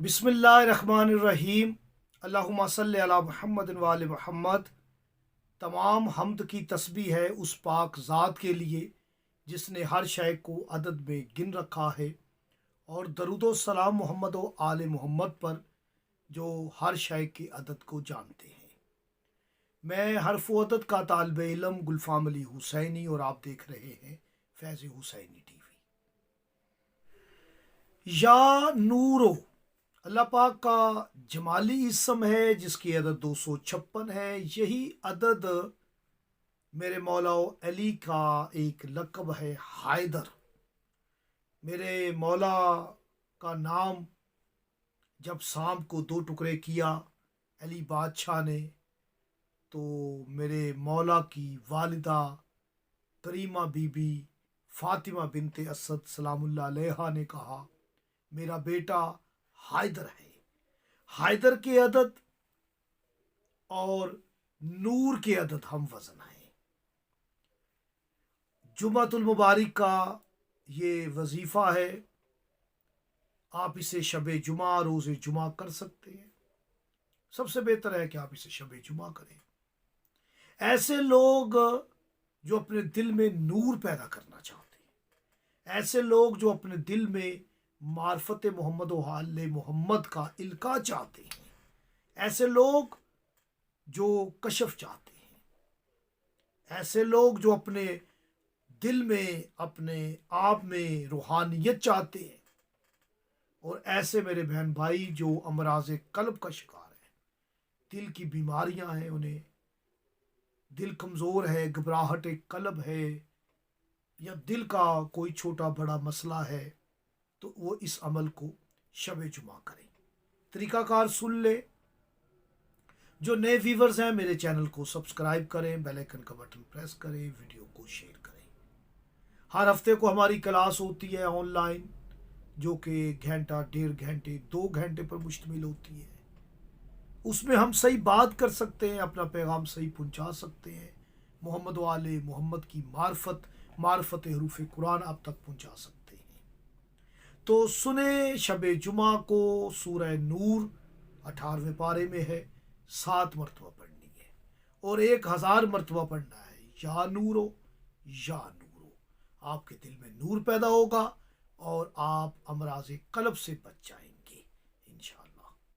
بسم اللہ الرحمن الرحیم۔ اللہم صلی علی محمد و آل محمد۔ تمام حمد کی تسبیح ہے اس پاک ذات کے لیے جس نے ہر شے کو عدد میں گن رکھا ہے، اور درود و سلام محمد و آل محمد پر جو ہر شے کے عدد کو جانتے ہیں۔ میں حرف و عدد کا طالب علم گلفام علی حسینی، اور آپ دیکھ رہے ہیں فیض حسینی ٹی وی۔ یا نورو اللہ پاک کا جمالی اسم ہے جس کی عدد 256 ہے۔ یہی عدد میرے مولا علی کا ایک لقب ہے، حیدر۔ میرے مولا کا نام جب شام کو 2 ٹکڑے کیا علی بادشاہ نے، تو میرے مولا کی والدہ کریمہ بی بی فاطمہ بنت اسد سلام اللہ علیہا نے کہا میرا بیٹا حیدر ہے۔ حیدر کے عدد اور نور کے عدد ہم وزن ہیں۔ جمعۃ المبارک کا یہ وظیفہ ہے، آپ اسے شب جمعہ روز جمعہ کر سکتے ہیں۔ سب سے بہتر ہے کہ آپ اسے شب جمعہ کریں۔ ایسے لوگ جو اپنے دل میں نور پیدا کرنا چاہتے ہیں، ایسے لوگ جو اپنے دل میں معرفت محمد و آل محمد کا القاء چاہتے ہیں، ایسے لوگ جو کشف چاہتے ہیں، ایسے لوگ جو اپنے دل میں اپنے آپ میں روحانیت چاہتے ہیں، اور ایسے میرے بہن بھائی جو امراض قلب کا شکار ہیں، دل کی بیماریاں ہیں، انہیں دل کمزور ہے، گھبراہٹ قلب ہے، یا دل کا کوئی چھوٹا بڑا مسئلہ ہے، تو وہ اس عمل کو شب جمعہ کریں۔ طریقہ کار سن لے۔ جو نئے ویورز ہیں میرے چینل کو سبسکرائب کریں، بیل آئیکن کا بٹن پریس کریں، ویڈیو کو شیئر کریں۔ ہر ہفتے کو ہماری کلاس ہوتی ہے آن لائن، جو کہ گھنٹہ 1.5 گھنٹے 2 گھنٹے پر مشتمل ہوتی ہے۔ اس میں ہم صحیح بات کر سکتے ہیں، اپنا پیغام صحیح پہنچا سکتے ہیں، محمد و آل محمد کی معرفت حروف قرآن آپ تک پہنچا سکتے ہیں۔ تو سنیں، شب جمعہ کو سورہ نور 18ویں پارے میں ہے، 7 مرتبہ پڑھنی ہے، اور 1000 مرتبہ پڑھنا ہے۔ یا نورو یا نورو، آپ کے دل میں نور پیدا ہوگا اور آپ امراض قلب سے بچ جائیں گے۔